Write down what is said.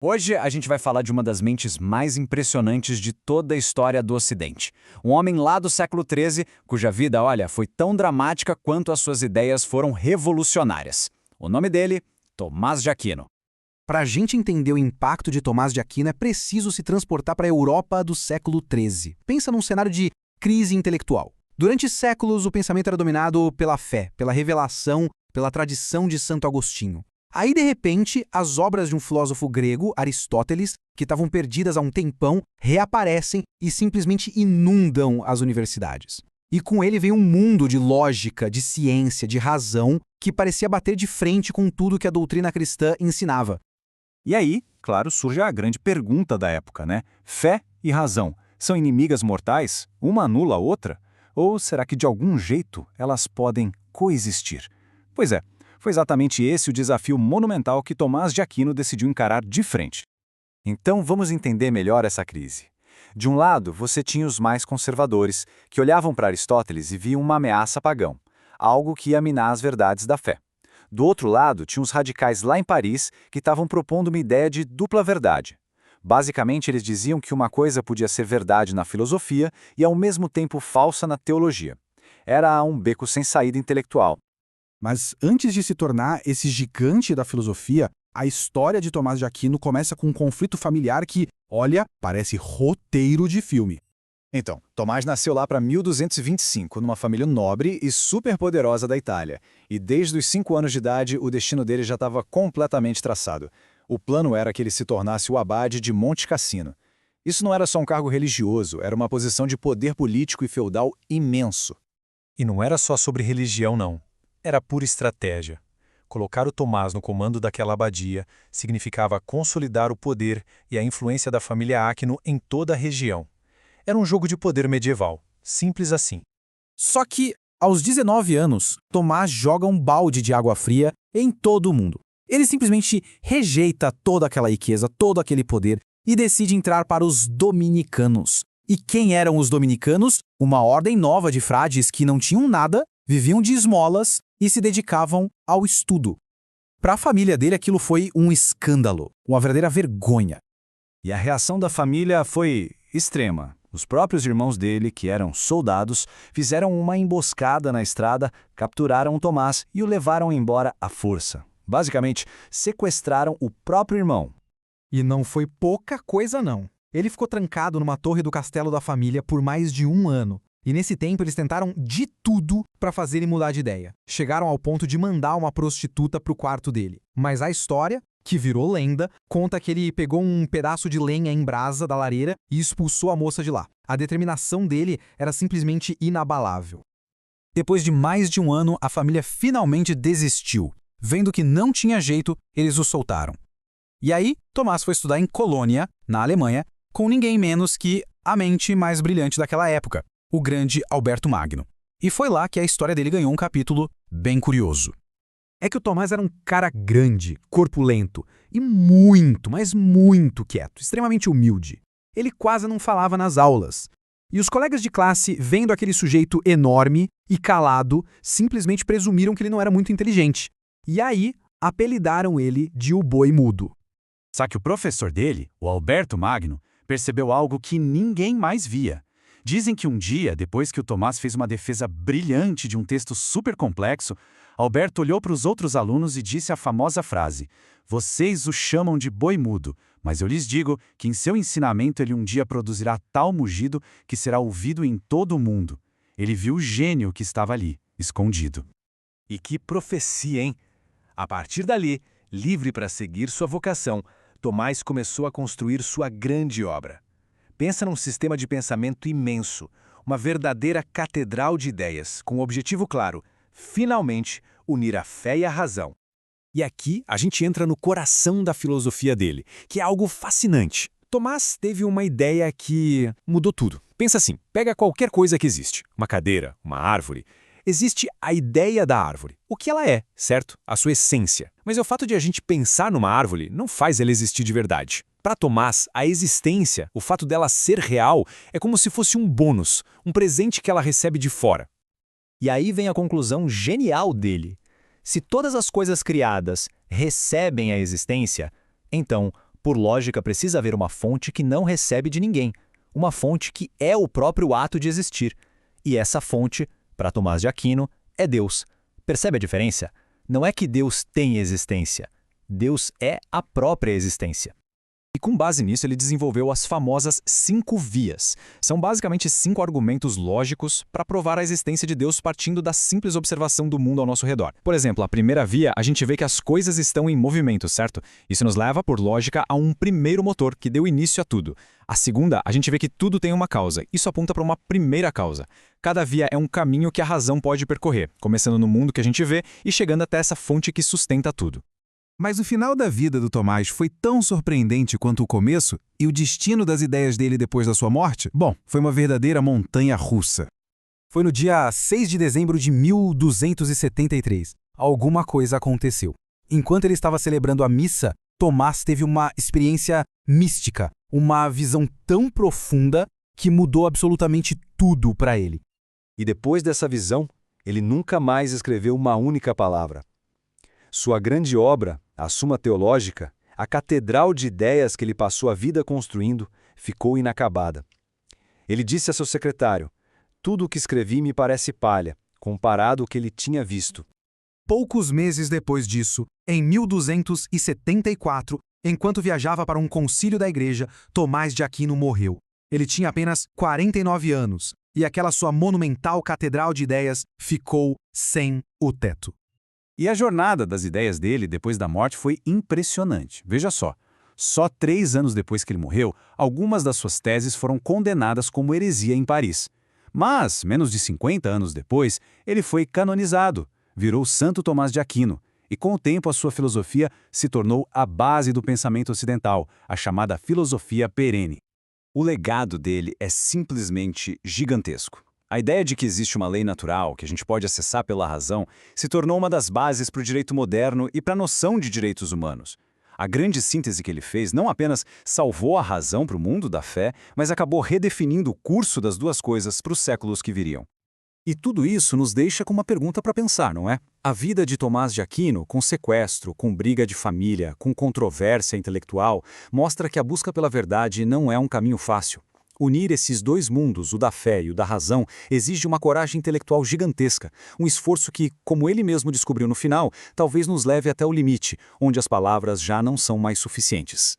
Hoje a gente vai falar de uma das mentes mais impressionantes de toda a história do Ocidente. Um homem lá do século XIII, cuja vida, olha, foi tão dramática quanto as suas ideias foram revolucionárias. O nome dele, Tomás de Aquino. Para a gente entender o impacto de Tomás de Aquino, é preciso se transportar para a Europa do século XIII. Pensa num cenário de crise intelectual. Durante séculos, o pensamento era dominado pela fé, pela revelação, pela tradição de Santo Agostinho. Aí, de repente, as obras de um filósofo grego, Aristóteles, que estavam perdidas há um tempão, reaparecem e simplesmente inundam as universidades. E com ele vem um mundo de lógica, de ciência, de razão, que parecia bater de frente com tudo que a doutrina cristã ensinava. E aí, claro, surge a grande pergunta da época, né? Fé e razão são inimigas mortais? Uma anula a outra? Ou será que de algum jeito elas podem coexistir? Pois é. Foi exatamente esse o desafio monumental que Tomás de Aquino decidiu encarar de frente. Então vamos entender melhor essa crise. De um lado, você tinha os mais conservadores, que olhavam para Aristóteles e viam uma ameaça pagã, algo que ia minar as verdades da fé. Do outro lado, tinha os radicais lá em Paris, que estavam propondo uma ideia de dupla verdade. Basicamente, eles diziam que uma coisa podia ser verdade na filosofia e ao mesmo tempo falsa na teologia. Era um beco sem saída intelectual. Mas antes de se tornar esse gigante da filosofia, a história de Tomás de Aquino começa com um conflito familiar que, olha, parece roteiro de filme. Então, Tomás nasceu lá para 1225, numa família nobre e superpoderosa da Itália. E desde os 5 anos de idade, o destino dele já estava completamente traçado. O plano era que ele se tornasse o abade de Monte Cassino. Isso não era só um cargo religioso, era uma posição de poder político e feudal imenso. E não era só sobre religião, não. Era pura estratégia. Colocar o Tomás no comando daquela abadia significava consolidar o poder e a influência da família Aquino em toda a região. Era um jogo de poder medieval, simples assim. Só que, aos 19 anos, Tomás joga um balde de água fria em todo o mundo. Ele simplesmente rejeita toda aquela riqueza, todo aquele poder e decide entrar para os dominicanos. E quem eram os dominicanos? Uma ordem nova de frades que não tinham nada, viviam de esmolas e se dedicavam ao estudo. Para a família dele, aquilo foi um escândalo, uma verdadeira vergonha. E a reação da família foi extrema. Os próprios irmãos dele, que eram soldados, fizeram uma emboscada na estrada, capturaram Tomás e o levaram embora à força. Basicamente, sequestraram o próprio irmão. E não foi pouca coisa, não. Ele ficou trancado numa torre do castelo da família por mais de 1 ano. E nesse tempo eles tentaram de tudo para fazer ele mudar de ideia. Chegaram ao ponto de mandar uma prostituta para o quarto dele. Mas a história, que virou lenda, conta que ele pegou um pedaço de lenha em brasa da lareira e expulsou a moça de lá. A determinação dele era simplesmente inabalável. Depois de mais de 1 ano, a família finalmente desistiu. Vendo que não tinha jeito, eles o soltaram. E aí, Tomás foi estudar em Colônia, na Alemanha, com ninguém menos que a mente mais brilhante daquela época, o grande Alberto Magno. E foi lá que a história dele ganhou um capítulo bem curioso. É que o Tomás era um cara grande, corpulento e muito, mas muito quieto, extremamente humilde. Ele quase não falava nas aulas. E os colegas de classe, vendo aquele sujeito enorme e calado, simplesmente presumiram que ele não era muito inteligente. E aí, apelidaram ele de o boi mudo. Só que o professor dele, o Alberto Magno, percebeu algo que ninguém mais via. Dizem que um dia, depois que o Tomás fez uma defesa brilhante de um texto super complexo, Alberto olhou para os outros alunos e disse a famosa frase: "Vocês o chamam de boi mudo, mas eu lhes digo que em seu ensinamento ele um dia produzirá tal mugido que será ouvido em todo o mundo." Ele viu o gênio que estava ali, escondido. E que profecia, hein? A partir dali, livre para seguir sua vocação, Tomás começou a construir sua grande obra. Pensa num sistema de pensamento imenso, uma verdadeira catedral de ideias, com um objetivo claro: finalmente unir a fé e a razão. E aqui a gente entra no coração da filosofia dele, que é algo fascinante. Tomás teve uma ideia que mudou tudo. Pensa assim, pega qualquer coisa que existe, uma cadeira, uma árvore. Existe a ideia da árvore, o que ela é, certo? A sua essência. Mas o fato de a gente pensar numa árvore não faz ela existir de verdade. Para Tomás, a existência, o fato dela ser real, é como se fosse um bônus, um presente que ela recebe de fora. E aí vem a conclusão genial dele. Se todas as coisas criadas recebem a existência, então Por lógica, precisa haver uma fonte que não recebe de ninguém, uma fonte que é o próprio ato de existir. E essa fonte, para Tomás de Aquino, é Deus. Percebe a diferença? Não é que Deus tem existência. Deus é a própria existência. E com base nisso, ele desenvolveu as famosas 5 vias. São basicamente 5 argumentos lógicos para provar a existência de Deus partindo da simples observação do mundo ao nosso redor. Por exemplo, a primeira via, a gente vê que as coisas estão em movimento, certo? Isso nos leva, por lógica, a um primeiro motor que deu início a tudo. A segunda, a gente vê que tudo tem uma causa. Isso aponta para uma primeira causa. Cada via é um caminho que a razão pode percorrer, começando no mundo que a gente vê e chegando até essa fonte que sustenta tudo. Mas o final da vida do Tomás foi tão surpreendente quanto o começo, e o destino das ideias dele depois da sua morte? Bom, foi uma verdadeira montanha-russa. Foi no dia 6 de dezembro de 1273. Alguma coisa aconteceu. Enquanto ele estava celebrando a missa, Tomás teve uma experiência mística, uma visão tão profunda que mudou absolutamente tudo para ele. E depois dessa visão, ele nunca mais escreveu uma única palavra. Sua grande obra, a Suma Teológica, a catedral de ideias que ele passou a vida construindo, ficou inacabada. Ele disse a seu secretário: "Tudo o que escrevi me parece palha, comparado ao que ele tinha visto." Poucos meses depois disso, em 1274, enquanto viajava para um concílio da igreja, Tomás de Aquino morreu. Ele tinha apenas 49 anos, e aquela sua monumental catedral de ideias ficou sem o teto. E a jornada das ideias dele depois da morte foi impressionante. Veja só 3 anos depois que ele morreu, algumas das suas teses foram condenadas como heresia em Paris. Mas, menos de 50 anos depois, ele foi canonizado, virou Santo Tomás de Aquino, e com o tempo a sua filosofia se tornou a base do pensamento ocidental, a chamada filosofia perene. O legado dele é simplesmente gigantesco. A ideia de que existe uma lei natural, que a gente pode acessar pela razão, se tornou uma das bases para o direito moderno e para a noção de direitos humanos. A grande síntese que ele fez não apenas salvou a razão para o mundo da fé, mas acabou redefinindo o curso das duas coisas para os séculos que viriam. E tudo isso nos deixa com uma pergunta para pensar, não é? A vida de Tomás de Aquino, com sequestro, com briga de família, com controvérsia intelectual, mostra que a busca pela verdade não é um caminho fácil. Unir esses dois mundos, o da fé e o da razão, exige uma coragem intelectual gigantesca, um esforço que, como ele mesmo descobriu no final, talvez nos leve até o limite, onde as palavras já não são mais suficientes.